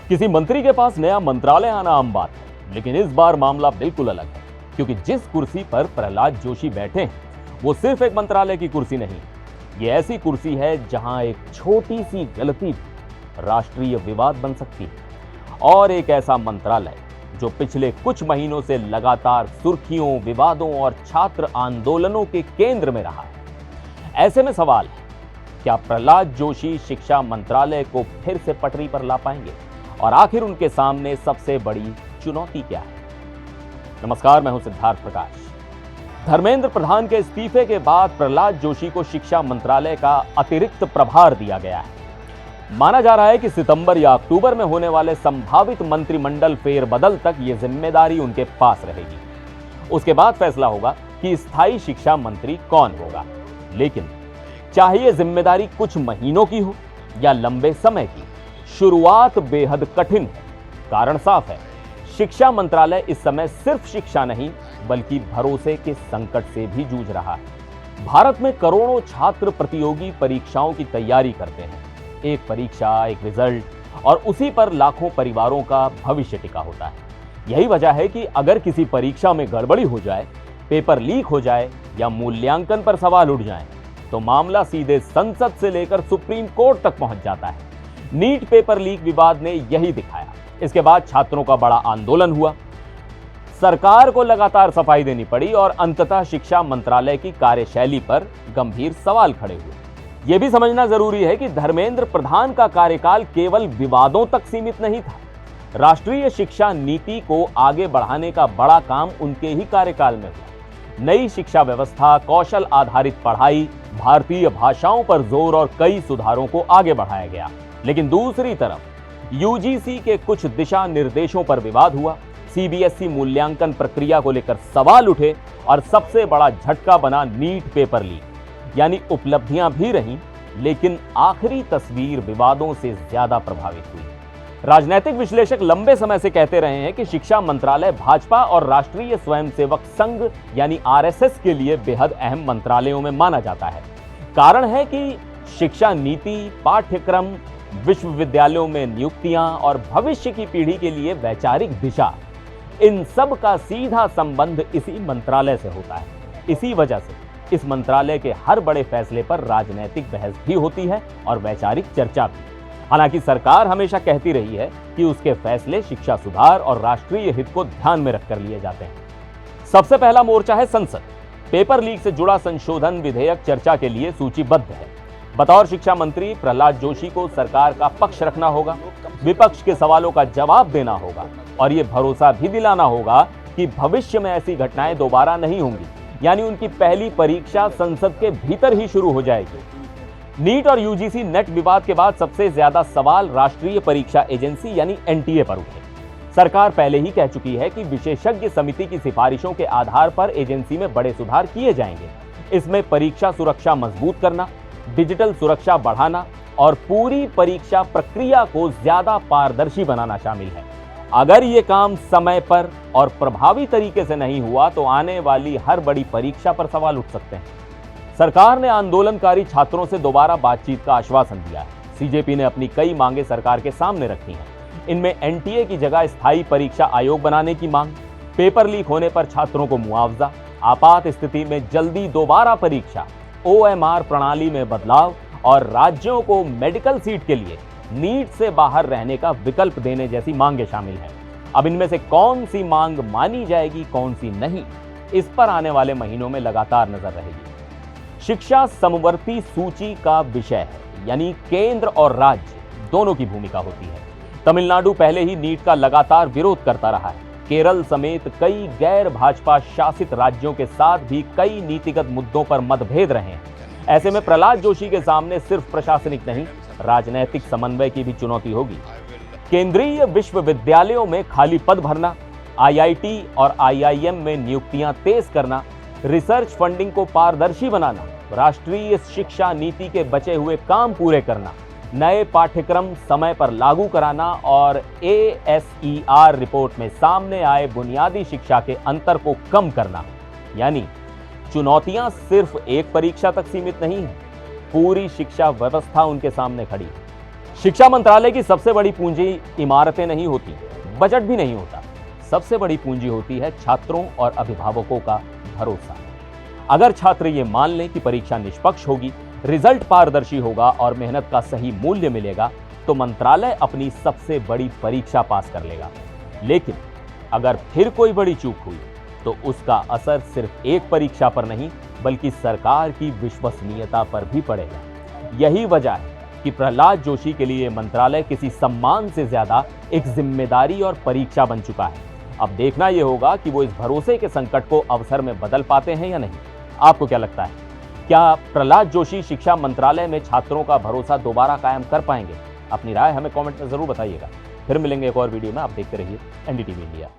किसी मंत्री के पास नया मंत्रालय आना आम बात है, लेकिन इस बार मामला बिल्कुल अलग है, क्योंकि जिस कुर्सी पर प्रहलाद जोशी बैठे हैं वो सिर्फ एक मंत्रालय की कुर्सी नहीं, ये ऐसी कुर्सी है जहां एक छोटी सी गलती राष्ट्रीय विवाद बन सकती है। और एक ऐसा मंत्रालय जो पिछले कुछ महीनों से लगातार सुर्खियों, विवादों और छात्र आंदोलनों के केंद्र में रहा है। ऐसे में सवाल है, क्या प्रहलाद जोशी शिक्षा मंत्रालय को फिर से पटरी पर ला पाएंगे? और आखिर उनके सामने सबसे बड़ी चुनौती क्या है? नमस्कार, मैं हूं सिद्धार्थ प्रकाश। धर्मेंद्र प्रधान के इस्तीफे के बाद प्रहलाद जोशी को शिक्षा मंत्रालय का अतिरिक्त प्रभार दिया गया है। माना जा रहा है कि सितंबर या अक्टूबर में होने वाले संभावित मंत्रिमंडल फेरबदल तक यह जिम्मेदारी उनके पास रहेगी। उसके बाद फैसला होगा कि स्थायी शिक्षा मंत्री कौन होगा। लेकिन चाहे यह जिम्मेदारी कुछ महीनों की हो या लंबे समय की, शुरुआत बेहद कठिन है। कारण साफ है, शिक्षा मंत्रालय इस समय सिर्फ शिक्षा नहीं बल्कि भरोसे के संकट से भी जूझ रहा है। भारत में करोड़ों छात्र प्रतियोगी परीक्षाओं की तैयारी करते हैं। एक परीक्षा, एक रिजल्ट, और उसी पर लाखों परिवारों का भविष्य टिका होता है। यही वजह है कि अगर किसी परीक्षा में गड़बड़ी हो जाए, पेपर लीक हो जाए या मूल्यांकन पर सवाल उठ जाए, तो मामला सीधे संसद से लेकर सुप्रीम कोर्ट तक पहुंच जाता है। नीट पेपर लीक विवाद ने यही दिखाया। इसके बाद छात्रों का बड़ा आंदोलन हुआ, सरकार को लगातार सफाई देनी पड़ी और अंततः शिक्षा मंत्रालय की कार्यशैली पर गंभीर सवाल खड़े हुए। यह भी समझना जरूरी है कि धर्मेंद्र प्रधान का कार्यकाल केवल विवादों तक सीमित नहीं था। राष्ट्रीय शिक्षा नीति को आगे बढ़ाने का बड़ा काम उनके ही कार्यकाल में हुआ। नई शिक्षा व्यवस्था, कौशल आधारित पढ़ाई, भारतीय भाषाओं पर जोर और कई सुधारों को आगे बढ़ाया गया। लेकिन दूसरी तरफ यूजीसी के कुछ दिशा निर्देशों पर विवाद हुआ, सीबीएसई मूल्यांकन प्रक्रिया को लेकर सवाल उठे और सबसे बड़ा झटका बना नीट पेपर लीक। यानी उपलब्धियां भी रहीं, लेकिन आखिरी तस्वीर विवादों से ज्यादा प्रभावित हुई। राजनीतिक विश्लेषक लंबे समय से कहते रहे हैं कि शिक्षा मंत्रालय भाजपा और राष्ट्रीय स्वयंसेवक संघ यानी आरएसएस के लिए बेहद अहम मंत्रालयों में माना जाता है। कारण है कि शिक्षा नीति, पाठ्यक्रम, विश्वविद्यालयों में नियुक्तियां और भविष्य की पीढ़ी के लिए वैचारिक दिशा, इन सब का सीधा संबंध इसी मंत्रालय से होता है। इसी वजह से इस मंत्रालय के हर बड़े फैसले पर राजनीतिक बहस भी होती है और वैचारिक चर्चा भी। हालांकि सरकार हमेशा कहती रही है कि उसके फैसले शिक्षा सुधार और राष्ट्रीय हित को ध्यान में रखकर लिए जाते हैं। सबसे पहला मोर्चा है संसद। पेपर लीक से जुड़ा संशोधन विधेयक चर्चा के लिए सूचीबद्ध है। बतौर शिक्षा मंत्री प्रहलाद जोशी को सरकार का पक्ष रखना होगा, विपक्ष के सवालों का जवाब देना होगा और ये भरोसा भी दिलाना होगा कि भविष्य में ऐसी घटनाएं दोबारा नहीं होंगी। यानी उनकी पहली परीक्षा संसद के भीतर ही शुरू हो जाएगी। नीट और यूजीसी नेट विवाद के बाद सबसे ज्यादा सवाल राष्ट्रीय परीक्षा एजेंसी यानी एनटीए पर उठे। सरकार पहले ही कह चुकी है कि विशेषज्ञ समिति की सिफारिशों के आधार पर एजेंसी में बड़े सुधार किए जाएंगे। इसमें परीक्षा सुरक्षा मजबूत करना, डिजिटल सुरक्षा बढ़ाना और पूरी परीक्षा प्रक्रिया को ज्यादा पारदर्शी बनाना शामिल है। अगर ये काम समय पर और प्रभावी तरीके से नहीं हुआ तो आने वाली हर बड़ी परीक्षा पर सवाल उठ सकते हैं। सरकार ने आंदोलनकारी छात्रों से दोबारा बातचीत का आश्वासन दिया है। सीजेपी ने अपनी कई मांगे सरकार के सामने रखी हैं। इनमें एनटीए की जगह स्थायी परीक्षा आयोग बनाने की मांग, पेपर लीक होने पर छात्रों को मुआवजा, आपात स्थिति में जल्दी दोबारा परीक्षा, ओएमआर प्रणाली में बदलाव और राज्यों को मेडिकल सीट के लिए नीट से बाहर रहने का विकल्प देने जैसी मांगे शामिल हैं। अब इनमें से कौन सी मांग मानी जाएगी, कौन सी नहीं, इस पर आने वाले महीनों में लगातार नजर रहेगी। शिक्षा समवर्ती सूची का विषय है, यानी केंद्र और राज्य दोनों की भूमिका होती है। तमिलनाडु पहले ही नीट का लगातार विरोध करता रहा है। केरल समेत कई गैर भाजपा शासित राज्यों के साथ भी कई नीतिगत मुद्दों पर मतभेद रहे हैं। ऐसे में प्रहलाद जोशी के सामने सिर्फ प्रशासनिक नहीं, राजनैतिक समन्वय की भी चुनौती होगी। केंद्रीय विश्वविद्यालयों में खाली पद भरना, आईआईटी और आईआईएम में नियुक्तियां तेज करना, रिसर्च फंडिंग को पारदर्शी बनाना, राष्ट्रीय शिक्षा नीति के बचे हुए काम पूरे करना, नए पाठ्यक्रम समय पर लागू कराना और एएसईआर रिपोर्ट में सामने आए बुनियादी शिक्षा के अंतर को कम करना। यानी चुनौतियां सिर्फ एक परीक्षा तक सीमित नहीं है, पूरी शिक्षा व्यवस्था उनके सामने खड़ी है। शिक्षा मंत्रालय की सबसे बड़ी पूंजी इमारतें नहीं होती, बजट भी नहीं होता। सबसे बड़ी पूंजी होती है छात्रों और अभिभावकों का भरोसा। अगर छात्र ये मान लें कि परीक्षा निष्पक्ष होगी, रिजल्ट पारदर्शी होगा और मेहनत का सही मूल्य मिलेगा, तो मंत्रालय अपनी सबसे बड़ी परीक्षा पास कर लेगा। लेकिन अगर फिर कोई बड़ी चूक हुई तो उसका असर सिर्फ एक परीक्षा पर नहीं बल्कि सरकार की विश्वसनीयता पर भी पड़ेगा। यही वजह है कि प्रहलाद जोशी के लिए मंत्रालय किसी सम्मान से ज्यादा एक जिम्मेदारी और परीक्षा बन चुका है। अब देखना यह होगा कि वो इस भरोसे के संकट को अवसर में बदल पाते हैं या नहीं। आपको क्या लगता है, क्या प्रहलाद जोशी शिक्षा मंत्रालय में छात्रों का भरोसा दोबारा कायम कर पाएंगे? अपनी राय हमें कमेंट में जरूर बताइएगा। फिर मिलेंगे एक और वीडियो में। आप देखते रहिए एनडीटीवी इंडिया।